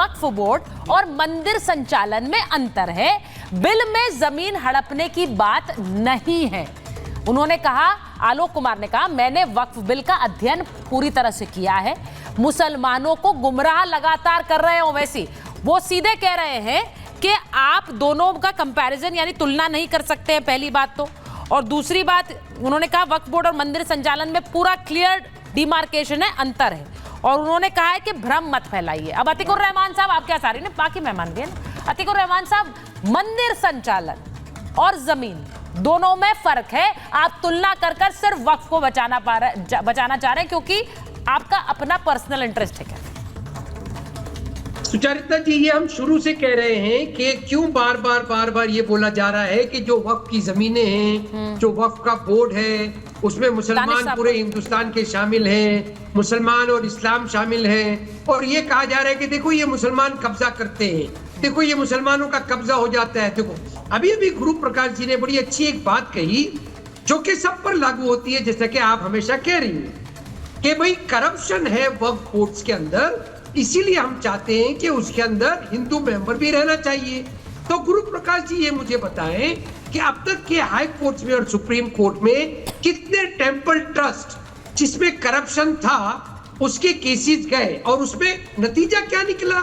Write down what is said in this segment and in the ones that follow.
वक्फ board और मंदिर संचालन में अंतर है। बिल में जमीन हड़पने की बात नहीं है। उन्होंने कहा, आलोक कुमार ने कहा, मैंने वक्फ बिल का अध्ययन पूरी तरह से किया है। मुसलमानों को गुमराह लगातार कर रहे हो। वैसी वो सीधे कह रहे हैं कि आप दोनों का कंपैरिजन यानी तुलना नहीं कर सकते हैं, पहली बात तो। और दूसरी बात उन्होंने कहा वक्फ बोर्ड और मंदिर संचालन में पूरा क्लियर डिमार्केशन है, अंतर है। और उन्होंने कहा है कि भ्रम मत फैलाइए। अब अतीकुर रहमान साहब, आप क्या सारी ने बाकी मेहमान गए ना, अतीकुर रहमान साहब, मंदिर संचालन और जमीन दोनों में फर्क है। आप तुलना कर कर सिर्फ वक्फ को बचाना चाह रहे हैं क्योंकि आपका अपना पर्सनल इंटरेस्ट है क्या? सुचारिता जी, ये हम शुरू से कह रहे हैं कि क्यों बार बार ये बोला जा रहा है कि जो वक्फ की जमीनें हैं, जो वक्फ का बोर्ड है, उसमें मुसलमान पूरे हिंदुस्तान के शामिल हैं, मुसलमान और इस्लाम शामिल हैं। और ये कहा जा रहा है कि देखो ये मुसलमान कब्जा करते हैं, देखो ये मुसलमानों का कब्जा हो जाता है। देखो अभी गुरु प्रकाश जी ने बड़ी अच्छी एक बात कही जो कि सब पर लागू होती है, जैसा कि आप हमेशा कह रही हैं कि भाई करप्शन है वक्फ बोर्ड्स के अंदर, इसीलिए हम चाहते हैं कि उसके अंदर हिंदू मेंबर भी रहना चाहिए। तो गुरु प्रकाश जी ये मुझे बताएं कि अब तक के हाई कोर्ट में और सुप्रीम कोर्ट में कितने टेंपल ट्रस्ट जिसमें करप्शन था उसके केसेस गए और उसमें नतीजा क्या निकला?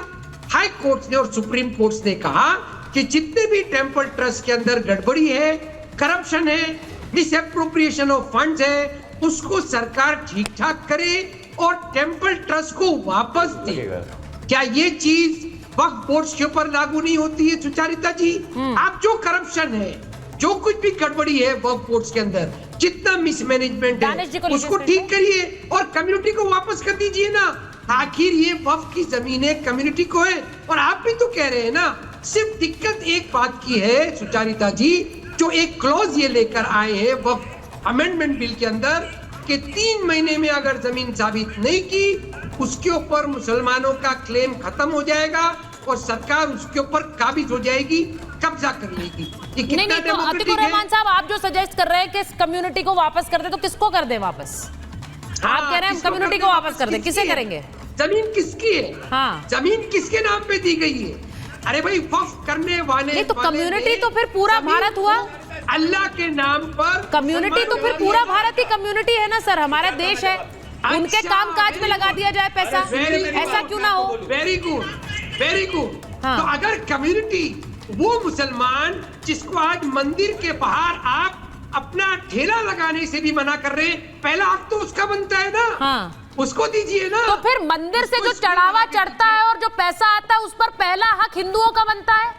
हाई कोर्ट ने और सुप्रीम कोर्ट ने कहा कि जितने भी टेंपल ट्रस्ट के अंदर गड़बड़ी है, करप्शन है, मिसएप्रोप्रिएशन ऑफ फंड्स है, उसको सरकार ठीक ठाक करे और टेंपल ट्रस्ट को वापस दे। क्या ये चीज वक्फ बोर्ड के ऊपर लागू नहीं होती है सुचारिता जी? आप जो करप्शन है, जो कुछ भी गड़बड़ी है वक्फ बोर्ड के अंदर, जितना मिसमैनेजमेंट है, उसको ठीक करिए और कम्युनिटी को वापस कर दीजिए ना। आखिर ये वक्फ की जमीनें कम्युनिटी को है। और आप भी तो कह रहे हैं ना, सिर्फ दिक्कत एक बात की है सुचारिता जी, जो एक क्लॉज ये लेकर आए हैं वक्फ अमेंडमेंट बिल के अंदर कि 3 महीने में अगर जमीन साबित नहीं की, उसके ऊपर मुसलमानों का क्लेम खत्म हो जाएगा और सरकार उसके ऊपर काबिज हो जाएगी, कब्जा कर लेगी। नहीं, तो अतीकुर रहमान साहब, आप जो सजेस्ट कर रहे हैं कि कम्युनिटी को वापस कर दे, तो किसको कर दे वापस? आप कह रहे हैं कम्युनिटी को वापस कर दे, किसे करेंगे? जमीन किसकी है? हाँ, जमीन किसके नाम पे दी गई है? अरे भाई वक्फ करने वाले नहीं तो कम्युनिटी तो फिर पूरा भारत हुआ। अल्लाह के नाम पर कम्युनिटी तो फिर पूरा भारत ही कम्युनिटी है ना सर, हमारा देश है। उनके काम काज में लगा दिया जाए पैसा, ऐसा क्यों ना हो? Very good, very good. तो अगर कम्युनिटी वो मुसलमान जिसको आज मंदिर के बाहर आप अपना ठेला लगाने से भी मना कर रहे हैं, पहला हक तो उसका बनता है ना। हाँ। उसको दीजिए ना। तो फिर मंदिर से जो चढ़ावा चढ़ता है और जो पैसा आता है उस पर पहला हक हिंदुओं का बनता है।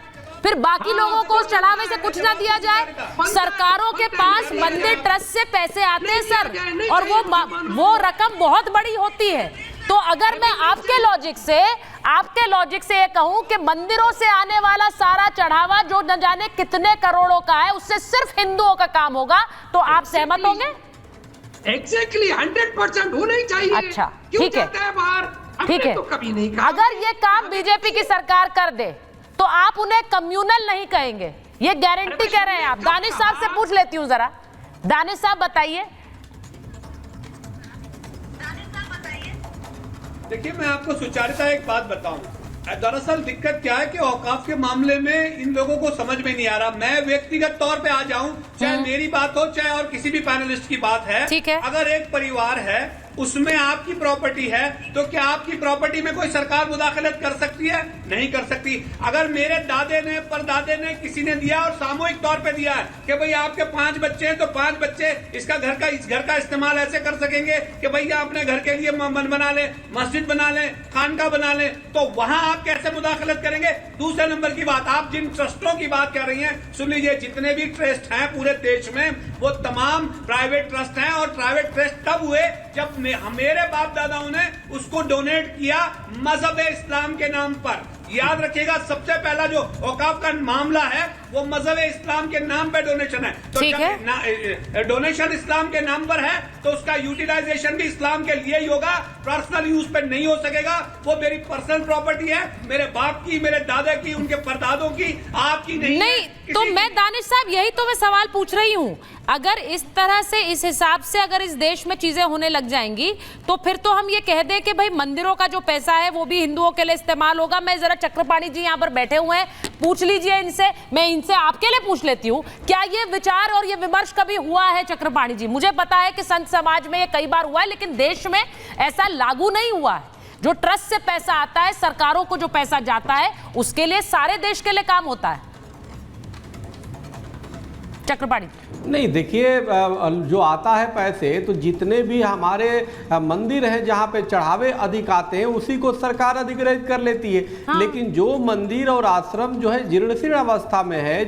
फिर बाकी लोगों को उस चढ़ावे से कुछ ना दिया जाए। सरकारों के पास मंदिर ट्रस्ट से पैसे आते हैं सर, और वो रकम बहुत बड़ी होती है। तो अगर मैं आपके लॉजिक से ये कहूं कि मंदिरों से आने वाला सारा चढ़ावा जो न जाने कितने करोड़ों का है, उससे सिर्फ हिंदुओं का काम होगा, तो आप सहमत होंगे? एग्जैक्टली 100% होना ही चाहिए। अच्छा, ठीक है, ठीक है। तो कभी नहीं कहा। अगर ये काम बीजेपी की सरकार कर दे तो आप उन्हें कम्युनल नहीं कहेंगे, ये गारंटी कह रहे हैं आप? दानिश साहब से पूछ लेती हूँ जरा। दानिश साहब बताइए। देखिए, मैं आपको सुचारिता एक बात बताऊं, दरअसल दिक्कत क्या है कि औकाफ के मामले में इन लोगों को समझ में नहीं आ रहा। मैं व्यक्तिगत तौर पे आ जाऊं, चाहे मेरी बात हो चाहे और किसी भी पैनलिस्ट की बात है, ठीक है। अगर एक परिवार है उसमें आपकी प्रॉपर्टी है, तो क्या आपकी प्रॉपर्टी में कोई सरकार मुदाखलत कर सकती है? नहीं कर सकती। अगर मेरे दादे ने परदादे ने किसी ने दिया और सामूहिक तौर पे दिया है कि भाई आपके 5 बच्चे हैं तो 5 बच्चे इस घर का इस्तेमाल ऐसे कर सकेंगे कि भैया अपने घर के लिए बना ले, मस्जिद बना ले, खानका बना ले, तो वहां आप कैसे मुदाखलत करेंगे? दूसरे नंबर की बात, आप जिन ट्रस्टों की बात कर रही हैं, सुन लीजिए, जितने भी ट्रस्ट हैं पूरे देश में वो तमाम प्राइवेट ट्रस्ट हैं, और प्राइवेट ट्रस्ट तब हुए जब मेरे बाप दादाओं ने उसको डोनेट किया मजहब इस्लाम के नाम पर। याद रखिएगा, सबसे पहला जो औकाफ का मामला है वो मजहब इस्लाम के नाम पे डोनेशन है। तो ठीक है, डोनेशन इस्लाम के नाम पर है तो उसका यूटिलाइजेशन भी इस्लाम के लिए ही होगा, पर्सनल यूज पे नहीं हो सकेगा। वो मेरी पर्सनल प्रॉपर्टी है, मेरे बाप की, मेरे दादा की, उनके परदादों की, आपकी नहीं। तो मैं दानिश साहब यही तो मैं सवाल पूछ रही हूँ, अगर इस तरह से, इस हिसाब से अगर इस देश में चीजें होने लग जाएंगी तो फिर तो हम ये कह दें कि भाई मंदिरों का जो पैसा है वो भी हिंदुओं के लिए इस्तेमाल होगा। मैं जरा चक्रपाणी जी यहाँ पर बैठे हुए हैं, पूछ लीजिए इनसे, मैं इनसे आपके लिए पूछ लेती हूँ, क्या ये विचार और ये विमर्श कभी हुआ है चक्रपाणी जी? मुझे पता है कि संत समाज में ये कई बार हुआ है, लेकिन देश में ऐसा लागू नहीं हुआ है। जो ट्रस्ट से पैसा आता है, सरकारों को जो पैसा जाता है, उसके लिए सारे देश के लिए काम होता है। चक्रपाणी नहीं, देखिए जो आता है पैसे, तो जितने भी हमारे मंदिर हैं जहाँ पे चढ़ावे अधिक आते हैं उसी को सरकार अधिग्रहित कर लेती है। हाँ। लेकिन जो मंदिर और आश्रम जो है जीर्ण अवस्था में है,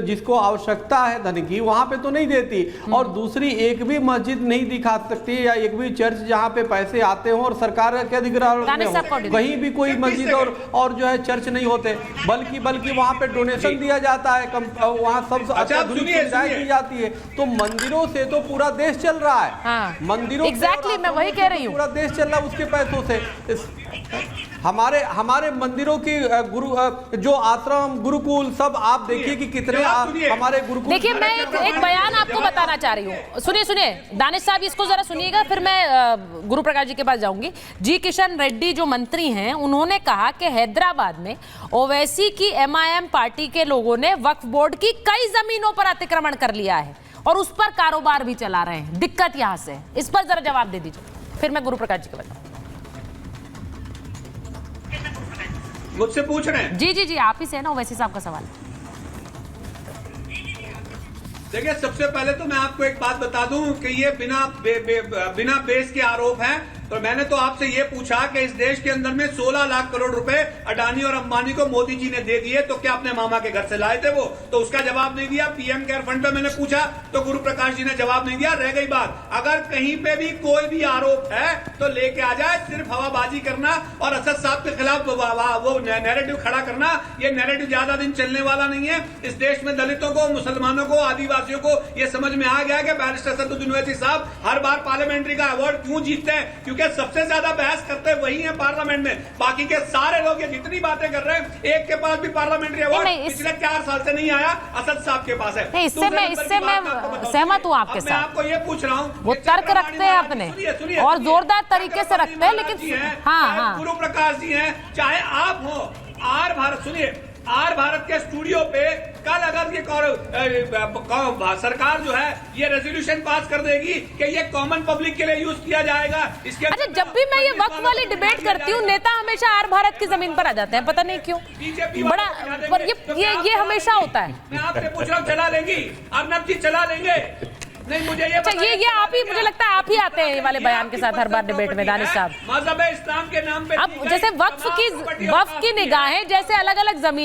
जिसको आवश्यकता है धन की, वहाँ पे तो नहीं देती। और दूसरी एक भी मस्जिद नहीं दिखा सकती या एक भी चर्च जहाँ पे पैसे आते हो और सरकार के अधिग्रहण में हो, कहीं भी कोई मस्जिद और जो है चर्च नहीं होते, बल्कि वहाँ पे डोनेशन दिया जाता है, वहाँ सब की जाती है। तो मंदिरों से तो पूरा देश चल रहा है। हाँ। मंदिरों एग्जैक्टली मैं वही कह रही हूँ, पूरा देश चल रहा है उसके पैसों से। हमारे मंदिरों की जो आश्रम गुरुकुल सब आप देखिए कि कितने हमारे गुरुकुल। देखिए मैं एक बयान आपको बताना चाह रही हूँ, सुनिए दानिश साहब, इसको जरा सुनिएगा, फिर मैं गुरु प्रकाश जी के पास जाऊंगी। जी किशन रेड्डी जो मंत्री हैं, उन्होंने कहा कि हैदराबाद में ओवैसी की MIM पार्टी के लोगों ने वक्फ बोर्ड की कई जमीनों पर अतिक्रमण कर लिया है और उस पर कारोबार भी चला रहे हैं। दिक्कत यहाँ से, इस पर जरा जवाब दे दीजिए, फिर मैं गुरु प्रकाश जी के पास। मुझसे पूछ रहे हैं? जी आप ही से है ना ओवैसी साहब का सवाल। देखिए, सबसे पहले तो मैं आपको एक बात बता दूं कि ये बिना बेस के आरोप हैं। तो मैंने तो आपसे ये पूछा कि इस देश के अंदर में 16 लाख करोड़ रुपए अडानी और अंबानी को मोदी जी ने दे दिए, तो क्या अपने मामा के घर से लाए थे वो? तो उसका जवाब नहीं दिया। PM केयर फंड पे मैंने पूछा तो गुरु प्रकाश जी ने जवाब नहीं दिया। रह गई बात, अगर कहीं पे भी कोई भी आरोप है तो लेके आ जाए। सिर्फ हवाबाजी करना और असद साहब के खिलाफ वो नैरेटिव खड़ा करना, ये नैरेटिव ज्यादा दिन चलने वाला नहीं है। इस देश में दलितों को, मुसलमानों को, आदिवासियों को ये समझ में आ गया कि बैरिस्टर असदुद्दीन ओवैसी साहब हर बार पार्लियामेंट्री का अवार्ड क्यों जीतते हैं, क्योंकि सबसे ज्यादा बहस करते वही है पार्लियामेंट में। बाकी के सारे लोग ये जितनी बातें कर रहे हैं, एक के पास भी पार्लियामेंट्री अवार्ड पिछले 4 साल से नहीं आया, असद साहब के पास है। इससे मैं सहमत हूँ आपके साथ। मैं आपको ये पूछ रहा हूँ, वो तर्क रखते हैं अपने और जोरदार तरीके से रखते हैं, लेकिन हाँ गुरु प्रकाश जी हैं, चाहे आप हो, आर भारत, सुनिए, आर भारत के स्टूडियो पे कल अगर ये सरकार जो है ये रेजोल्यूशन पास कर देगी कि ये कॉमन पब्लिक के लिए यूज किया जाएगा, इसके अच्छा, जब भी मैं ये वक्त वाली डिबेट करती हूँ, नेता हमेशा आर भारत की जमीन पर आ जाते हैं, पता नहीं क्यों, बड़ा पर ये हमेशा होता है। मैं आपसे पूछ रहा हूँ, चला लेंगी अर्नब जी, चला लेंगे? नहीं, मुझे ये अच्छा, ये आप ही, मुझे लगता है आप ही आते हैं ये वाले बयान के साथ हर बार डिबेट में, दानिश साहब। मजहब इस्लाम के नाम पे अब जैसे वक्फ की निगाहें, जैसे अलग अलग जमीन